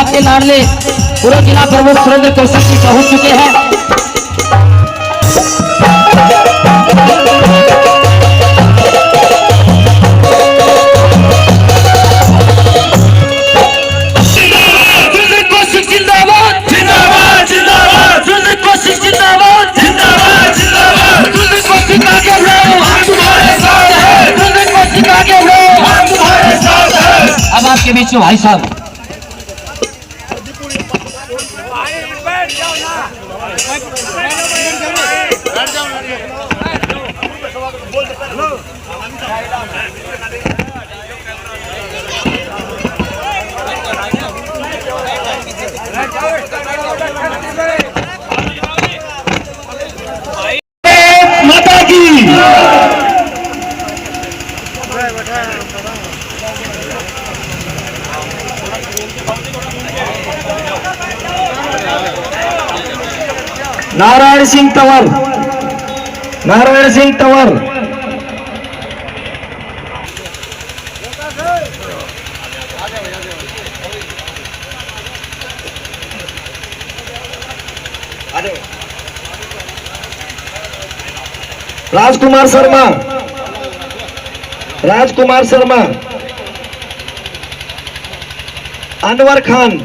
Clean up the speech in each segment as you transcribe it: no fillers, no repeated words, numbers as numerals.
साहब के लाडले पूरे जिला प्रमुख सुरेंद्र कौशिक जी पहुंच चुके हैं। अब आपके बीच में भाई साहब माता की नारायण सिंह तंवर, नारायण सिंह तंवर, राजकुमार शर्मा, राजकुमार शर्मा, अनवर खान,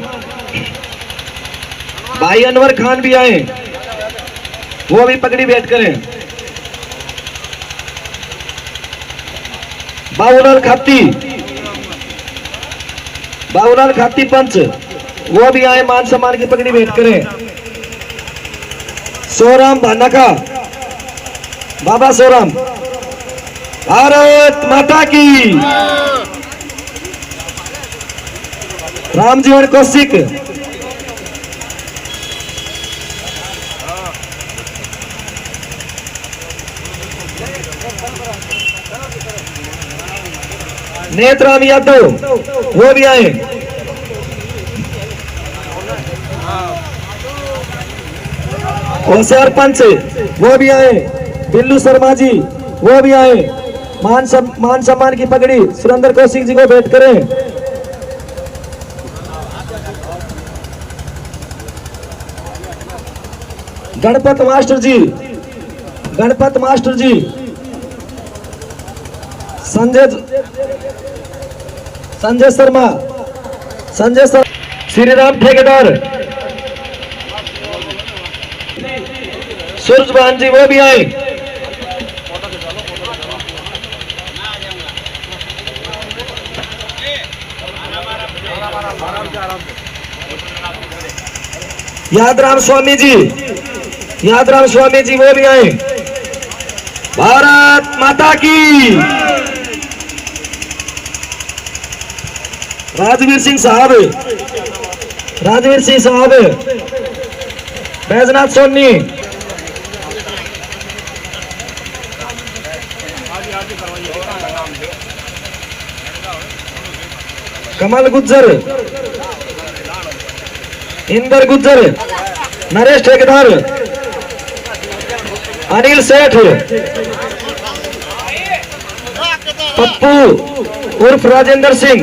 भाई अनवर खान भी आए, वो भी पगड़ी बैठ करें। बाबूलाल खाती, बाबूलाल खाती पंच, वो भी आए, मान सम्मान की पगड़ी बैठ करें। सोराम भानाका, बाबा सोराम, भारत माता की, रामजीवन कौशिक, नेत्राम यादव, वो भी आए। होशियार पंच, वो भी आए। बिल्लू शर्मा जी, वो भी आए। मान सम्मान की पगड़ी सुरेंद्र कौशिक जी को भेंट करें। गणपत मास्टर जी, गणपत मास्टर जी, संजय शर्मा, संजय शर्मा, श्री राम ठेकेदार, सूरजभान जी, वो भी आए। यादराम स्वामी जी, यादराम स्वामी जी, वो भी आए। भारत माता की। राजवीर सिंह साहब, राजवीर सिंह साहब, बैजनाथ सोनी, कमल गुज्जर, इंदर गुज्जर, नरेश ठेकेदार, अनिल सेठ, पप्पू उर्फ राजेंद्र सिंह,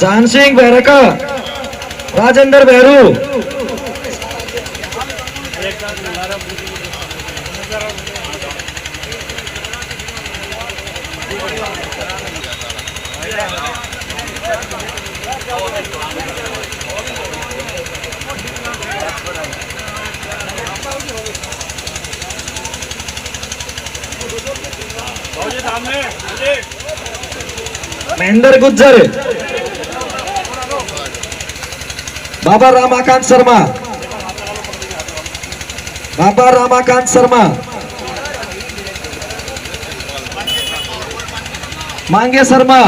जान सिंह बैरका, राजेंद्र बहरू, महेंद्र गुज्जर, बाबा रामाकांत शर्मा, बाबा रामाकांत शर्मा, मांगे शर्मा,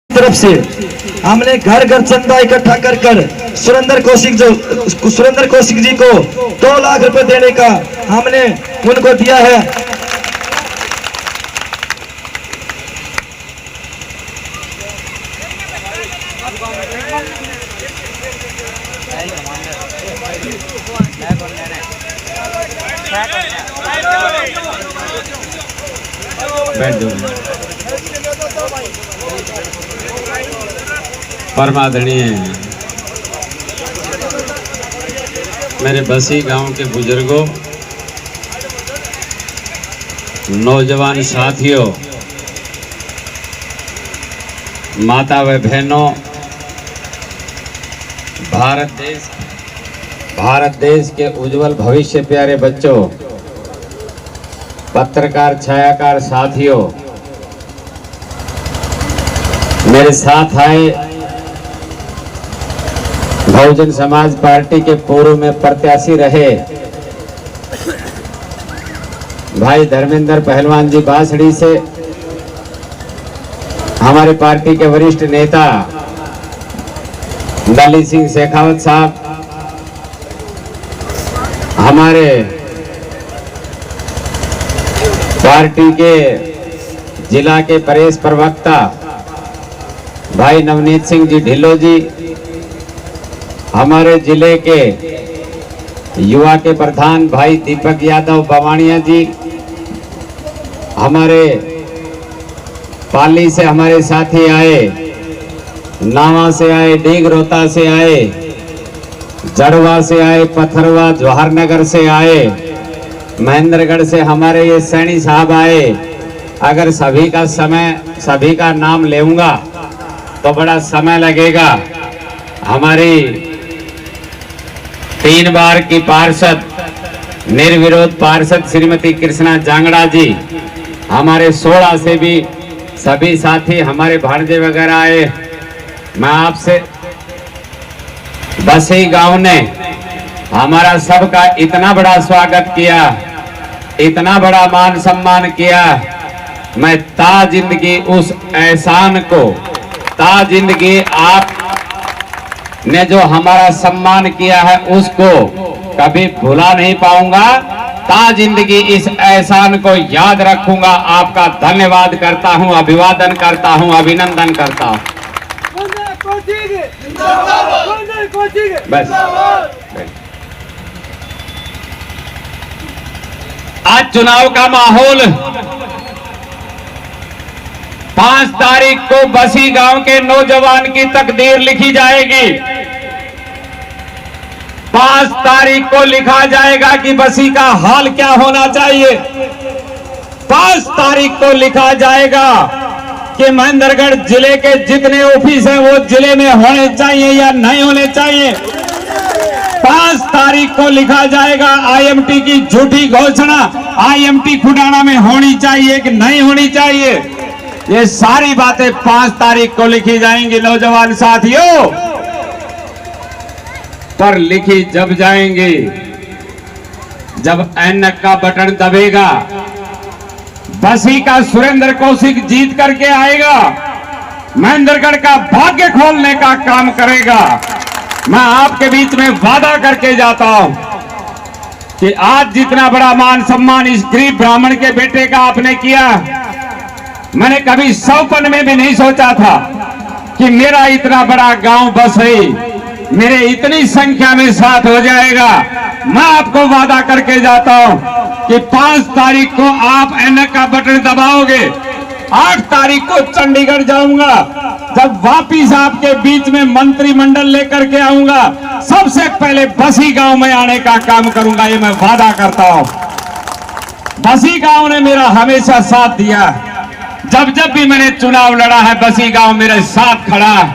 तरफ से हमने घर घर चंदा इकट्ठा कर सुरेंद्र कौशिक जी को 2 लाख रुपए देने का हमने उनको दिया है। बैठ जाओ। परमादरणीय मेरे बसी गांव के बुजुर्गों, नौजवान साथियों, माता व बहनों, भारत देश के उज्जवल भविष्य प्यारे बच्चों, पत्रकार छायाकार साथियों, मेरे साथ आए बहुजन समाज पार्टी के पूर्व में प्रत्याशी रहे भाई धर्मेंद्र पहलवान जी बांसड़ी से, हमारे पार्टी के वरिष्ठ नेता दलित सिंह शेखावत साहब, हमारे पार्टी के जिला के प्रदेश प्रवक्ता भाई नवनीत सिंह जी ढिल्लो जी, हमारे जिले के युवा के प्रधान भाई दीपक यादव बवाणिया जी, हमारे पाली से हमारे साथी आए, नावा से आए, डीगरोता से आए, जड़वा से आए, पथरवा जवाहरनगर से आए, महेंद्रगढ़ से हमारे ये सैनी साहब आए। अगर सभी का नाम लेऊंगा तो बड़ा समय लगेगा। हमारी 3 बार की पार्षद, निर्विरोध पार्षद श्रीमती कृष्णा जांगड़ा जी, हमारे 16 से भी सभी साथी, हमारे भांजे वगैरह आए। मैं आपसे, बसी गांव ने हमारा सबका इतना बड़ा स्वागत किया, इतना बड़ा मान सम्मान किया। मैं ता जिंदगी उस एहसान को, ता जिंदगी आप ने जो हमारा सम्मान किया है उसको कभी भुला नहीं पाऊंगा। ता जिंदगी इस एहसान को याद रखूंगा। आपका धन्यवाद करता हूं, अभिवादन करता हूं, अभिनंदन करता हूं। बस आज चुनाव का माहौल, 5 तारीख को बसी गांव के नौजवान की तकदीर लिखी जाएगी। 5 तारीख को लिखा जाएगा कि बसी का हाल क्या होना चाहिए। 5 तारीख को लिखा जाएगा कि महेंद्रगढ़ जिले के जितने ऑफिस हैं वो जिले में होने चाहिए या नहीं होने चाहिए। 5 तारीख को लिखा जाएगा आईएमटी की झूठी घोषणा आईएमटी खुडाना में होनी चाहिए कि नहीं होनी चाहिए। ये सारी बातें 5 तारीख को लिखी जाएंगी नौजवान साथियों। पर लिखी जब जाएंगी जब ऐनक का बटन दबेगा, बसी का सुरेंद्र कौशिक जीत करके आएगा, महेंद्रगढ़ का भाग्य खोलने का काम करेगा। मैं आपके बीच में वादा करके जाता हूं कि आज जितना बड़ा मान सम्मान इस गरीब ब्राह्मण के बेटे का आपने किया, मैंने कभी सपन में भी नहीं सोचा था कि मेरा इतना बड़ा गांव बसई मेरे इतनी संख्या में साथ हो जाएगा। मैं आपको वादा करके जाता हूं कि 5 तारीख को आप ऐनक का बटन दबाओगे। 8 तारीख को चंडीगढ़ जाऊंगा, जब वापिस आपके बीच में मंत्रिमंडल लेकर के आऊंगा, सबसे पहले बसी गांव में आने का काम करूंगा। ये मैं वादा करता हूं। बसी गांव ने मेरा हमेशा साथ दिया। जब जब भी मैंने चुनाव लड़ा है, बसी गांव मेरे साथ खड़ा है।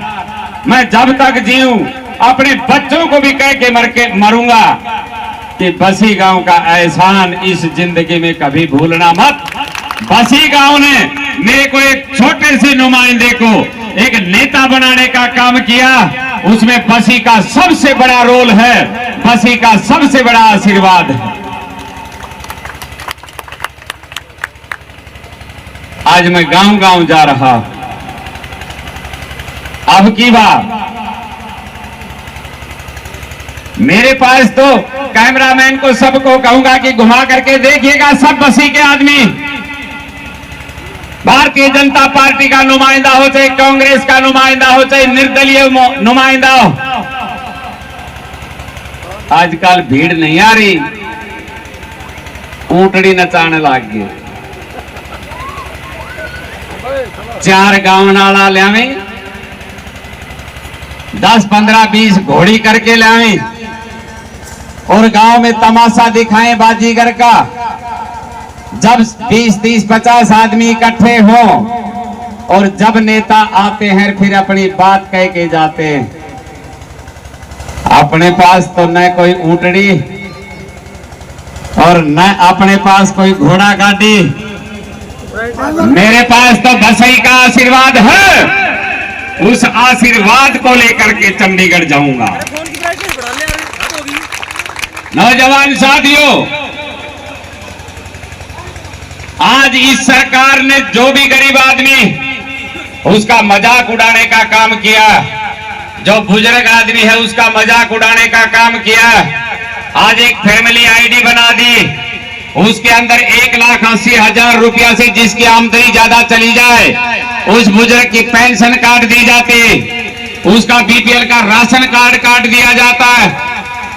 मैं जब तक जीऊं अपने बच्चों को भी कह के मरूंगा कि बसी गांव का एहसान इस जिंदगी में कभी भूलना मत। बसी गांव ने मेरे को एक छोटे से नुमाइंदे को एक नेता बनाने का काम किया। उसमें बसी का सबसे बड़ा रोल है, बसी का सबसे बड़ा आशीर्वाद है। आज मैं गांव गांव जा रहा। अब की बात मेरे पास तो कैमरामैन को सबको कहूंगा कि घुमा करके देखिएगा, सब बसी के आदमी, भारतीय जनता पार्टी का नुमाइंदा हो, चाहे कांग्रेस का नुमाइंदा हो, चाहे निर्दलीय नुमाइंदा हो, आजकल भीड़ नहीं आ रही, ऊंटड़ी नचाने लग गई। 4 गांव नाला लियावे 10, 15, 20 घोड़ी करके लाएं और गांव में तमाशा दिखाएं बाजीगर का। जब 20, 30, 50 आदमी इकट्ठे हों और जब नेता आते हैं फिर अपनी बात कह के जाते हैं। अपने पास तो न कोई ऊंटड़ी और न अपने पास कोई घोड़ा गाड़ी, मेरे पास तो बसई का आशीर्वाद है। उस आशीर्वाद को लेकर के चंडीगढ़ जाऊंगा। नौजवान साथियों, आज इस सरकार ने जो भी गरीब आदमी उसका मजाक उड़ाने का काम किया, जो बुजुर्ग आदमी है उसका मजाक उड़ाने का काम किया। आज एक फैमिली आईडी बना दी, उसके अंदर 1,80,000 रुपया से जिसकी आमदनी ज्यादा चली जाए उस बुजुर्ग की पेंशन काट दी जाती, उसका बीपीएल का राशन कार्ड काट दिया जाता है।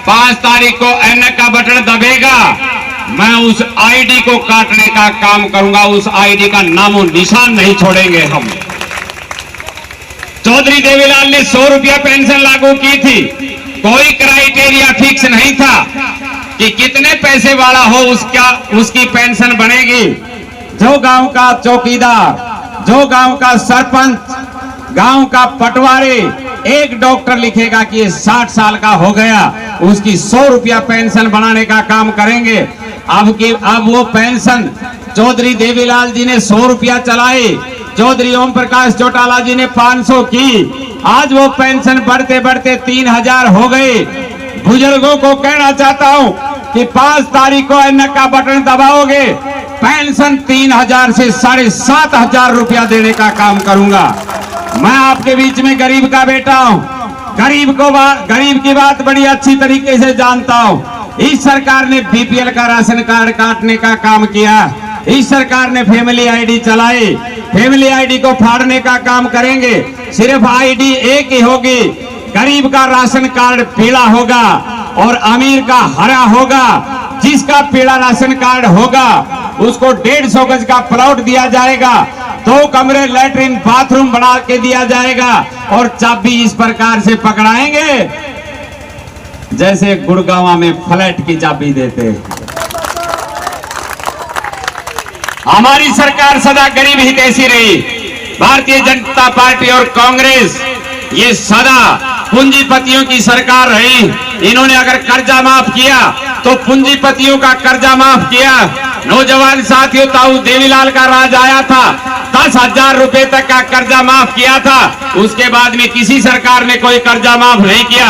5 तारीख को ऐनक का बटन दबेगा, मैं उस आईडी को काटने का काम करूंगा। उस आईडी का नामो निशान नहीं छोड़ेंगे हम। चौधरी देवीलाल ने 100 रुपया पेंशन लागू की थी। कोई क्राइटेरिया फिक्स नहीं था कि कितने पैसे वाला हो उसकी पेंशन बनेगी। जो गांव का चौकीदार, जो गांव का सरपंच, गांव का पटवारी एक डॉक्टर लिखेगा कि ये 60 साल का हो गया, उसकी 100 रुपया पेंशन बनाने का काम करेंगे। अब वो पेंशन चौधरी देवीलाल जी ने 100 रुपया चलाई, चौधरी ओम प्रकाश चौटाला जी ने 500 की। आज वो पेंशन बढ़ते बढ़ते 3,000 हो गई। बुजुर्गों को कहना चाहता हूं कि 5 तारीख को ऐनक का बटन दबाओगे, पेंशन 3,000 से 7,500 रुपया देने का काम करूंगा। मैं आपके बीच में गरीब का बेटा हूं, गरीब की बात बड़ी अच्छी तरीके से जानता हूं। इस सरकार ने बीपीएल का राशन कार्ड काटने का काम किया, इस सरकार ने फैमिली आईडी चलाई। फैमिली आईडी को फाड़ने का काम करेंगे। सिर्फ आईडी एक ही होगी, गरीब का राशन कार्ड पीला होगा और अमीर का हरा होगा। जिसका पीला राशन कार्ड होगा उसको 150 गज का प्लॉट दिया जाएगा, 2 कमरे लैट्रिन बाथरूम बना के दिया जाएगा और चाबी इस प्रकार से पकड़ाएंगे जैसे गुड़गांव में फ्लैट की चाबी देते। हमारी सरकार सदा गरीब हितैषी रही। भारतीय जनता पार्टी और कांग्रेस ये सदा पूंजीपतियों की सरकार रही। इन्होंने अगर कर्जा माफ किया तो पूंजीपतियों का कर्जा माफ किया। नौजवान साथियों, ताऊ देवीलाल का राज आया था, 10,000 रुपए तक का कर्जा माफ किया था। उसके बाद में किसी सरकार ने कोई कर्जा माफ नहीं किया।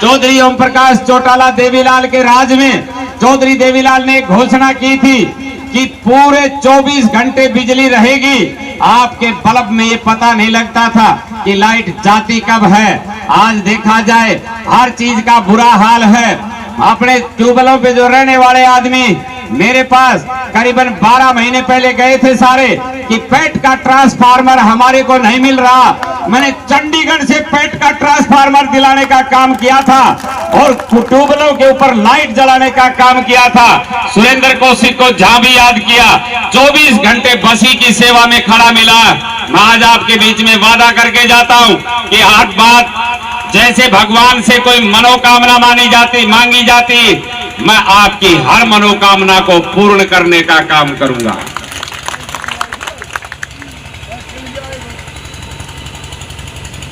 चौधरी ओम प्रकाश चौटाला देवीलाल के राज में चौधरी देवीलाल ने घोषणा की थी कि पूरे 24 घंटे बिजली रहेगी। आपके बल्ब में ये पता नहीं लगता था कि लाइट जाती कब है। आज देखा जाए हर चीज का बुरा हाल है। अपने ट्यूबवेलों पे जो रहने वाले आदमी मेरे पास करीबन 12 महीने पहले गए थे सारे कि पेट का ट्रांसफार्मर हमारे को नहीं मिल रहा। मैंने चंडीगढ़ से पेट का ट्रांसफार्मर दिलाने का काम किया था और ट्यूबवेलों के ऊपर लाइट जलाने का काम किया था। सुरेंद्र कौशिक को जहां भी याद किया 24 घंटे बसी की सेवा में खड़ा मिला। मैं आज आपके बीच में वादा करके जाता हूं कि हर बात जैसे भगवान से कोई मनोकामना मांगी जाती, मैं आपकी हर मनोकामना को पूर्ण करने का काम करूंगा।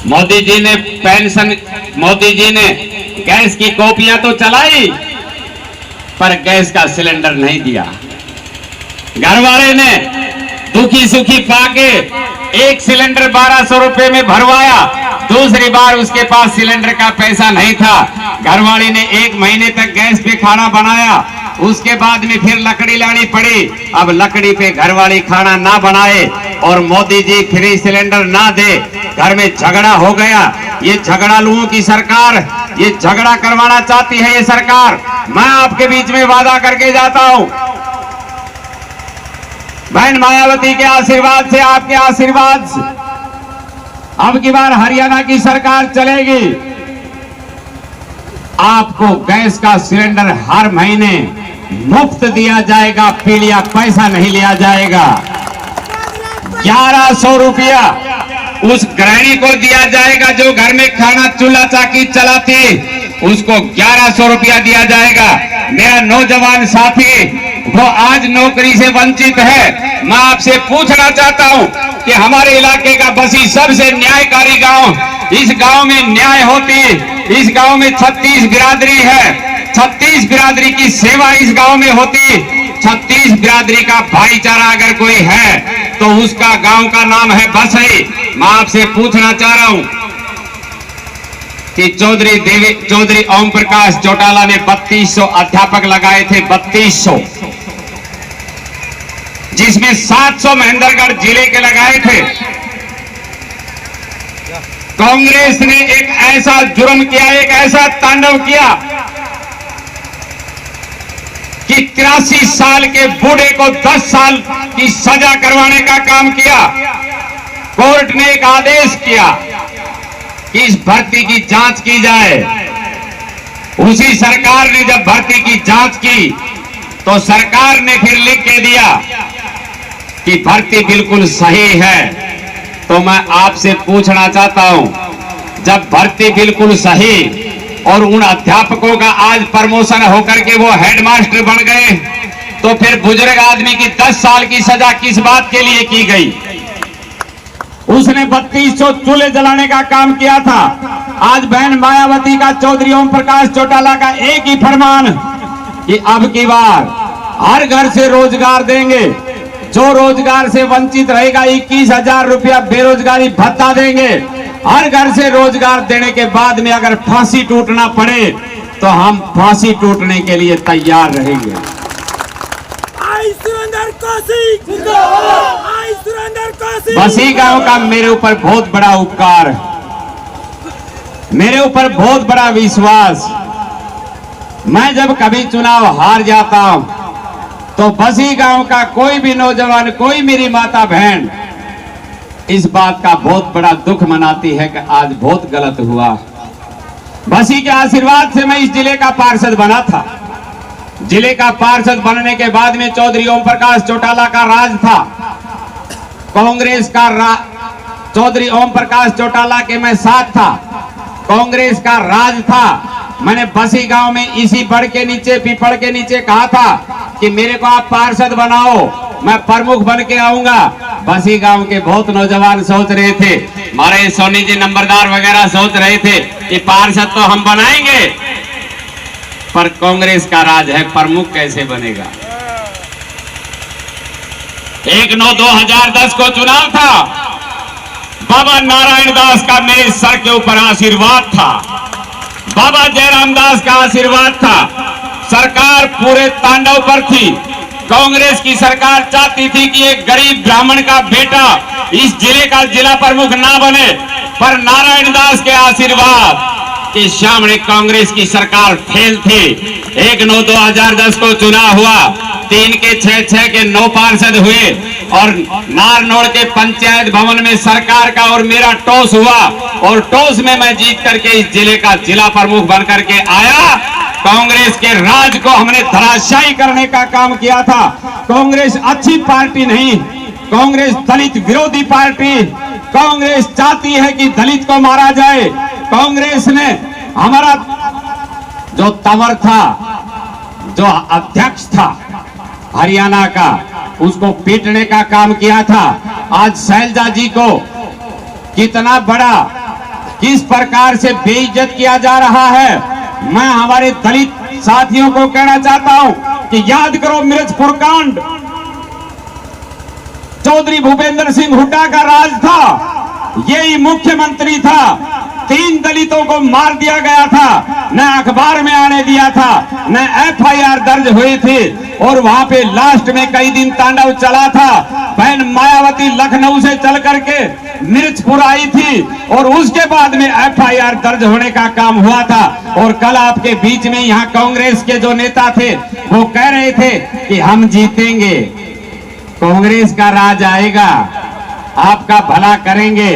मोदी जी ने गैस की कॉपियां तो चलाई पर गैस का सिलेंडर नहीं दिया। घर वाले ने दुखी सुखी पाके एक सिलेंडर 1200 रुपए में भरवाया। दूसरी बार उसके पास सिलेंडर का पैसा नहीं था। घरवाली ने 1 महीने तक गैस पे खाना बनाया, उसके बाद में फिर लकड़ी लानी पड़ी। अब लकड़ी पे घरवाली खाना ना बनाए और मोदी जी फ्री सिलेंडर ना दे, घर में झगड़ा हो गया। ये झगड़ालुओं की सरकार, ये झगड़ा करवाना चाहती है ये सरकार। मैं आपके बीच में वादा करके जाता हूं, बहन मायावती के आशीर्वाद से, आपके आशीर्वाद से अब की बार हरियाणा की सरकार चलेगी। आपको गैस का सिलेंडर हर महीने मुफ्त दिया जाएगा, पीलिया पैसा नहीं लिया जाएगा। 1100 रुपया उस गृहिणी को दिया जाएगा जो घर में खाना चूल्हा चाकी चलाती, उसको 1100 रुपया दिया जाएगा। मेरा नौजवान साथी वो आज नौकरी से वंचित है। मैं आपसे पूछना चाहता हूं कि हमारे इलाके का बसी सबसे न्यायकारी गांव, इस गांव में न्याय होती, इस गांव में 36 बिरादरी है, 36 बिरादरी की सेवा इस गांव में होती, 36 बिरादरी का भाईचारा अगर कोई है तो उसका गांव का नाम है बसई। मैं आपसे पूछना चाह रहा हूं कि चौधरी ओम प्रकाश चौटाला ने 3200 अध्यापक लगाए थे, 3200, जिसमें 700 महेंद्रगढ़ जिले के लगाए थे। कांग्रेस ने एक ऐसा जुर्म किया, एक ऐसा तांडव किया कि 83 साल के बूढ़े को 10 साल की सजा करवाने का काम किया। कोर्ट ने एक आदेश किया कि इस भर्ती की जांच की जाए। उसी सरकार ने जब भर्ती की जांच की तो सरकार ने फिर लिख के दिया कि भर्ती बिल्कुल सही है। तो मैं आपसे पूछना चाहता हूं, जब भर्ती बिल्कुल सही और उन अध्यापकों का आज प्रमोशन होकर के वो हेडमास्टर बन गए, तो फिर बुजुर्ग आदमी की 10 साल की सजा किस बात के लिए की गई? उसने 3200 चूल्हे जलाने का काम किया था। आज बहन मायावती का, चौधरी ओम प्रकाश चौटाला का एक ही फरमान कि अब की बार हर घर से रोजगार देंगे, जो रोजगार से वंचित रहेगा 21,000 रुपया बेरोजगारी भत्ता देंगे। हर घर से रोजगार देने के बाद में अगर फांसी टूटना पड़े तो हम फांसी टूटने के लिए तैयार रहेंगे। बसी गांव का मेरे ऊपर बहुत बड़ा उपकार, मेरे ऊपर बहुत बड़ा विश्वास। मैं जब कभी चुनाव हार जाता हूं तो बसी गांव का कोई भी नौजवान, कोई मेरी माता बहन इस बात का बहुत बड़ा दुख मनाती है कि आज बहुत गलत हुआ। बसी के आशीर्वाद से मैं इस जिले का पार्षद बना था। जिले का पार्षद बनने के बाद में चौधरी ओम प्रकाश चौटाला का राज था, कांग्रेस का चौधरी ओम प्रकाश चौटाला के मैं साथ था, कांग्रेस का राज था। मैंने बसी गांव में इसी बड़ के नीचे, पीपड़ के नीचे कहा था कि मेरे को आप पार्षद बनाओ, मैं प्रमुख बन के आऊंगा। बसी गांव के बहुत नौजवान सोच रहे थे, हमारे सोनी जी नंबरदार वगैरह सोच रहे थे कि पार्षद तो हम बनाएंगे, पर कांग्रेस का राज है, प्रमुख कैसे बनेगा। 1/9/2010 को चुनाव था, बाबा नारायण दास का मेरे सर के ऊपर आशीर्वाद था, बाबा जयराम दास का आशीर्वाद था। सरकार पूरे तांडव पर थी। कांग्रेस की सरकार चाहती थी कि एक गरीब ब्राह्मण का बेटा इस जिले का जिला प्रमुख ना बने, पर नारायण दास के आशीर्वाद के सामने कांग्रेस की सरकार फेल थी। 1/9/2010 को चुनाव हुआ, 3 के 6 के 9 पार्षद हुए और नारनौल के पंचायत भवन में सरकार का और मेरा टॉस हुआ और टॉस में मैं जीत करके इस जिले का जिला प्रमुख बन करके आया। कांग्रेस के राज को हमने धराशायी करने का काम किया था। कांग्रेस अच्छी पार्टी नहीं, कांग्रेस दलित विरोधी पार्टी। कांग्रेस चाहती है कि दलित को मारा जाए। कांग्रेस ने हमारा जो तंवर था, जो अध्यक्ष था हरियाणा का, उसको पीटने का काम किया था। आज शैलजा जी को कितना बड़ा, किस प्रकार से बेइज्जत किया जा रहा है। मैं हमारे दलित साथियों को कहना चाहता हूं कि याद करो मिर्चपुर कांड, चौधरी भूपेंद्र सिंह हुड्डा का राज था, यही मुख्यमंत्री था। 3 दलितों को मार दिया गया था, न अखबार में आने दिया था, न FIR दर्ज हुई थी और वहां पे लास्ट में कई दिन तांडव चला था। बहन मायावती लखनऊ से चल करके मिर्चपुर आई थी और उसके बाद में FIR दर्ज होने का काम हुआ था। और कल आपके बीच में यहाँ कांग्रेस के जो नेता थे वो कह रहे थे कि हम जीतेंगे, कांग्रेस का राज आएगा, आपका भला करेंगे।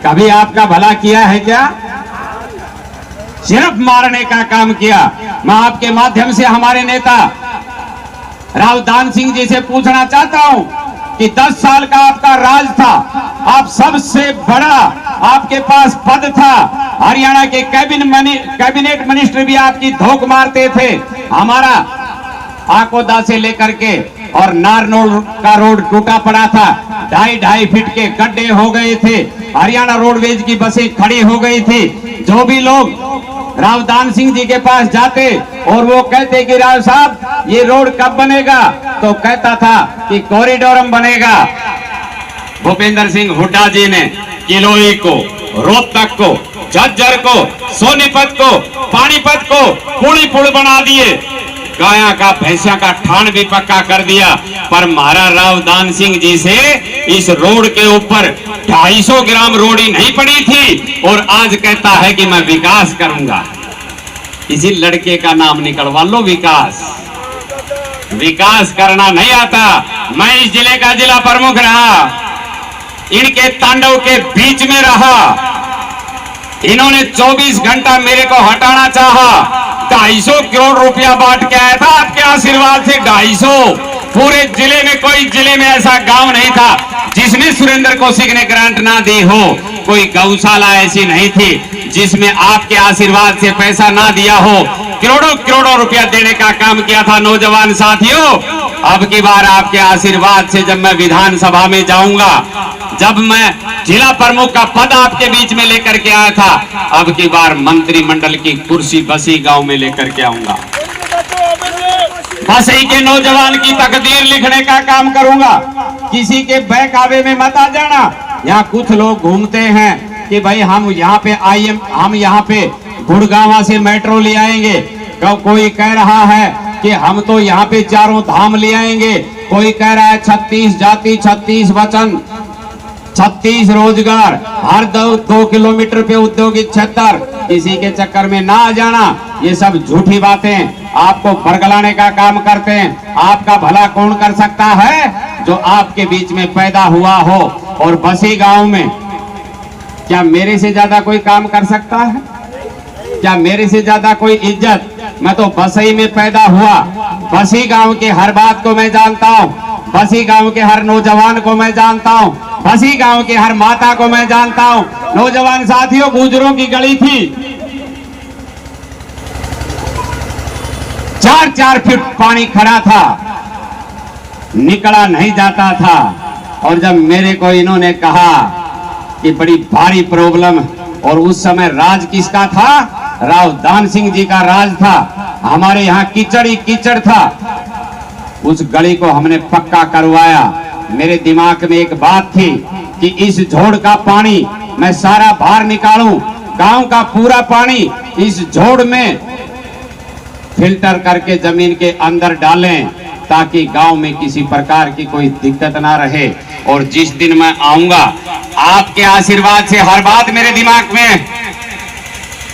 कभी आपका भला किया है क्या? सिर्फ मारने का काम किया। मैं आपके माध्यम से हमारे नेता राव दान सिंह जी से पूछना चाहता हूं कि 10 साल का आपका राज था, आप सबसे बड़ा आपके पास पद था। हरियाणा के कैबिनेट मिनिस्टर भी आपकी धोख मारते थे। हमारा आकोदा से लेकर के और नारनौल का रोड टूटा पड़ा था, 2.5 फीट के गड्ढे हो गए थे। हरियाणा रोडवेज की बसें खड़ी हो गई थी। जो भी लोग राव दान सिंह जी के पास जाते और वो कहते कि राव साहब ये रोड कब बनेगा, तो कहता था कि कॉरिडोरम बनेगा। भूपेंद्र सिंह हुड्डा जी ने किलोई को, रोहतक को, झज्जर को, सोनीपत को, पानीपत को पुल बना दिए। गाया का भैंसिया का ठान भी पक्का कर दिया। पर महाराज राव दान सिंह जी से इस रोड के ऊपर 250 ग्राम रोड़ी नहीं पड़ी थी और आज कहता है कि मैं विकास करूंगा। इसी लड़के का नाम निकलवा लो, विकास। विकास करना नहीं आता। मैं इस जिले का जिला प्रमुख रहा, इनके तांडव के बीच में रहा। इन्होंने 24 घंटा मेरे को हटाना चाहा। 250 करोड़ रुपया बांट के आया था आपके आशीर्वाद से। 250 पूरे जिले में, कोई जिले में ऐसा गांव नहीं था जिसमें सुरेंद्र कौशिक ने ग्रांट ना दी हो। कोई गौशाला ऐसी नहीं थी जिसमें आपके आशीर्वाद से पैसा ना दिया हो। करोड़ों करोड़ों रुपया देने का काम किया था। नौजवान साथियों, अब की बार आपके आशीर्वाद से जब मैं विधानसभा में जाऊंगा, जब मैं जिला प्रमुख का पद आपके बीच में लेकर के आया था, अब की बार मंत्रिमंडल की कुर्सी बसी गांव में लेकर के आऊंगा। बसई के नौजवान की तकदीर लिखने का काम करूंगा। किसी के बहकावे में मत आ जाना। यहाँ कुछ लोग घूमते हैं कि भाई हम यहाँ पे गुड़गांव से मेट्रो ले आएंगे। कोई कह रहा है कि हम तो यहाँ पे चारों धाम ले आएंगे। कोई कह रहा है 36 जाति 36 वचन 36 रोजगार, हर 2 किलोमीटर पे औद्योगिक क्षेत्र। किसी के चक्कर में ना आ जाना। ये सब झूठी बातें आपको बरगलाने का काम करते हैं। आपका भला कौन कर सकता है? जो आपके बीच में पैदा हुआ हो। और बसी गांव में क्या मेरे से ज्यादा कोई काम कर सकता है? क्या मेरे से ज्यादा कोई इज्जत? मैं तो बसई में पैदा हुआ। बसी गांव के हर बात को मैं जानता हूँ। बसी गांव के हर नौजवान को मैं जानता हूँ। बसी गांव के हर माता को मैं जानता हूँ। नौजवान साथियों, गुजरों की गली थी, 4-4 फीट पानी खड़ा था, निकला नहीं जाता था। और जब मेरे को इन्होंने कहा कि बड़ी भारी प्रॉब्लम, और उस समय राज किसका था? राव दान सिंह जी का राज था। हमारे यहाँ कीचड़ ही कीचड़ था। उस गली को हमने पक्का करवाया। मेरे दिमाग में एक बात थी कि इस झोड़ का पानी मैं सारा बाहर निकालूं, गांव का पूरा पानी इस झोड़ में फिल्टर करके जमीन के अंदर डालें, ताकि गांव में किसी प्रकार की कोई दिक्कत ना रहे। और जिस दिन मैं आऊंगा, आपके आशीर्वाद से हर बात मेरे दिमाग में,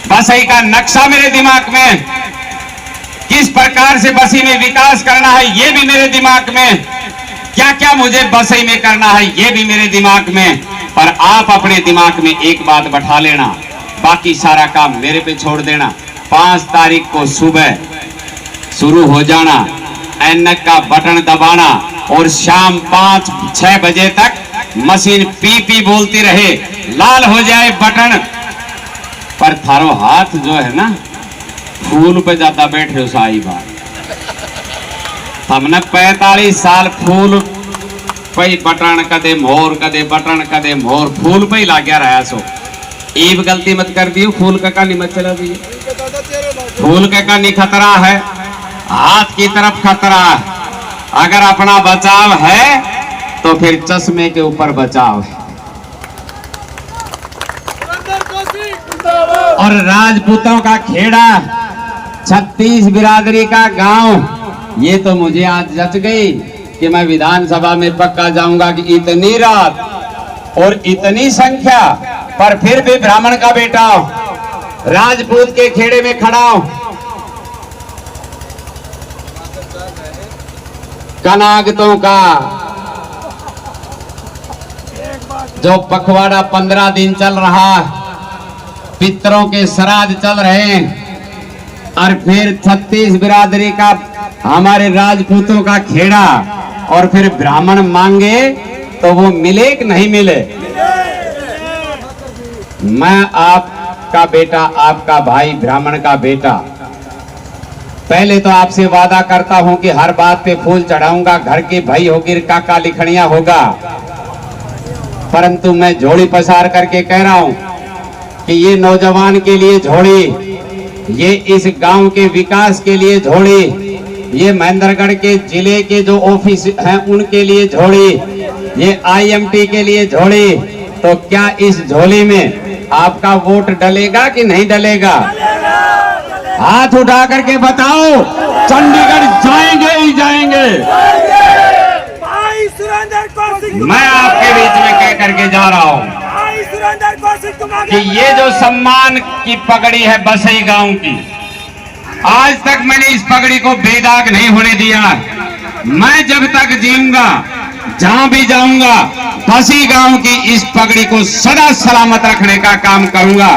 बसई का नक्शा मेरे दिमाग में, किस प्रकार से बसी में विकास करना है ये भी मेरे दिमाग में, क्या क्या मुझे बसई में करना है ये भी मेरे दिमाग में। पर आप अपने दिमाग में एक बात बैठा लेना, बाकी सारा काम मेरे पे छोड़ देना। 5 तारीख को सुबह शुरू हो जाना, ऐनक का बटन दबाना और शाम 5-6 बजे तक मशीन पी पी बोलती रहे, लाल हो जाए बटन। पर थारो हाथ जो है ना, फूल पे ज्यादा बैठ रहे हो। साई बात, हमने 45 साल फूल पे बटन कदे मोर, कदे बटन कदे मोर, फूल पे ही लाग्या रहा। सो एक गलती मत कर दियो, फूल का कानी मत चला दिए। फूल का कानी खतरा है, हाथ की तरफ खतरा है। अगर अपना बचाव है तो फिर चश्मे के ऊपर बचाव है। और राजपूतों का खेड़ा, 36 बिरादरी का गांव, ये तो मुझे आज जच गई कि मैं विधानसभा में पक्का जाऊंगा कि इतनी रात और इतनी संख्या, पर फिर भी ब्राह्मण का बेटा राजपूत के खेड़े में खड़ा हूं। कनागतों का जो पखवाड़ा 15 दिन चल रहा, पितरों के श्राद्ध चल रहे हैं, और फिर 36 बिरादरी का हमारे राजपूतों का खेड़ा, और फिर ब्राह्मण मांगे तो वो मिले कि नहीं मिले? मैं आपका बेटा, आपका भाई, ब्राह्मण का बेटा, पहले तो आपसे वादा करता हूं कि हर बात पे फूल चढ़ाऊंगा, घर की भाई होगी, काका लिखनिया होगा, परंतु मैं झोली पसार करके कह रहा हूं कि ये नौजवान के लिए झोली, ये इस गांव के विकास के लिए झोली, ये महेंद्रगढ़ के जिले के जो ऑफिस हैं उनके लिए झोली, ये IMT के लिए झोली। तो क्या इस झोली में आपका वोट डलेगा कि नहीं डलेगा? हाथ उठा करके बताओ, चंडीगढ़ जाएंगे ही जाएंगे। मैं आपके बीच में कह करके जा रहा हूं कि ये जो सम्मान की पगड़ी है बसई गांव की, आज तक मैंने इस पगड़ी को बेदाग नहीं होने दिया। मैं जब तक जीऊंगा, जहां भी जाऊंगा, बसई गांव की इस पगड़ी को सदा सलामत रखने का काम करूंगा।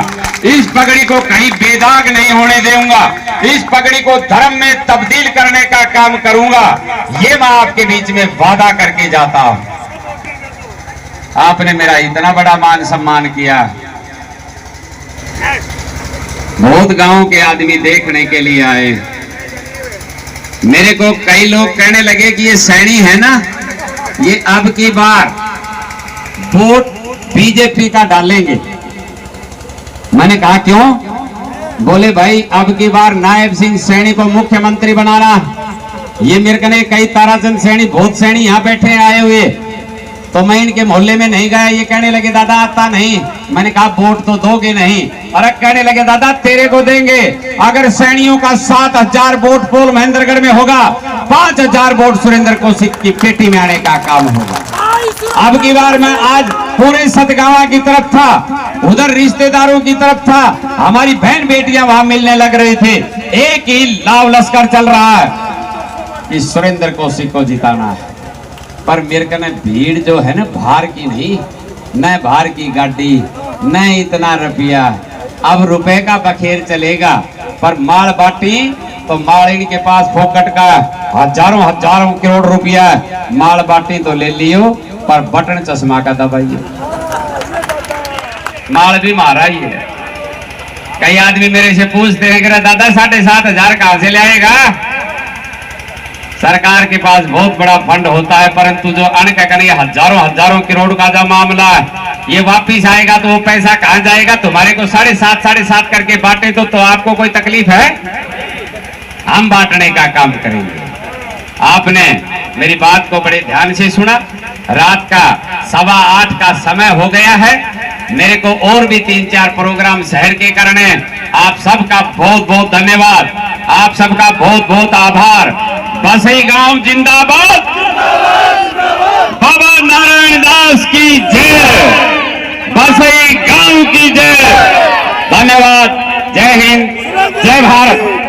इस पगड़ी को कहीं बेदाग नहीं होने दूंगा। इस पगड़ी को धर्म में तब्दील करने का काम करूंगा। ये मैं आपके बीच में वादा करके जाता हूं। आपने मेरा इतना बड़ा मान सम्मान किया, बहुत गांव के आदमी देखने के लिए आए। मेरे को कई लोग कहने लगे कि ये सैनी है ना, ये अब की बार वोट बीजेपी का डालेंगे। मैंने कहा क्यों? बोले भाई अब की बार नायब सिंह सैनी को मुख्यमंत्री बनाना। ये मेरे कने कई ताराचंद सैनी, बहुत सैनी यहाँ बैठे आए हुए, तो मैं इनके मोहल्ले में नहीं गया। ये कहने लगे दादा आता नहीं। मैंने कहा वोट तो दोगे नहीं? अरे कहने लगे दादा तेरे को देंगे अगर सैनियों का 7000 वोट पोल महेंद्रगढ़ में होगा, 5000 वोट सुरेंद्र कौशिक की पेटी में आने का काम होगा। अब की बार मैं आज पूरे सतगावा की तरफ था, उधर रिश्तेदारों की तरफ था, हमारी बहन बेटियां वहां मिलने लग रही थी। एक ही लाव लश्कर चल रहा है कि सुरेंद्र कौशिक को जिताना है। पर मेरे कने भीड़ जो है ना, भार की नहीं, न भार की गाड़ी, न इतना रुपया। अब रुपए का बखेर चलेगा, पर माल बाटी तो माल इनके पास फोकट का हजारों हजारों करोड़ रुपया, माल बाटी तो ले लियो, पर बटन चश्मा का दबाइए। माल भी मारा ही है। कई आदमी मेरे से पूछते हैं कि दादा 7,500 कहां से लाएगा? सरकार के पास बहुत बड़ा फंड होता है, परंतु जो अनककनीय हजारों हजारों करोड़ का जो मामला है, ये वापिस आएगा तो वो पैसा कहां जाएगा? तुम्हारे को 7.5 करके बांटे तो आपको कोई तकलीफ है? हम बांटने का काम करेंगे। आपने मेरी बात को बड़े ध्यान से सुना। रात का 8:15 का समय हो गया है। मेरे को और भी 3-4 प्रोग्राम शहर के करने। आप सबका बहुत बहुत धन्यवाद, आप सबका बहुत बहुत आभार। बसई गांव जिंदाबाद, बाबा नारायण दास की जय, बसई गांव की जय। धन्यवाद। जय हिंद, जय भारत।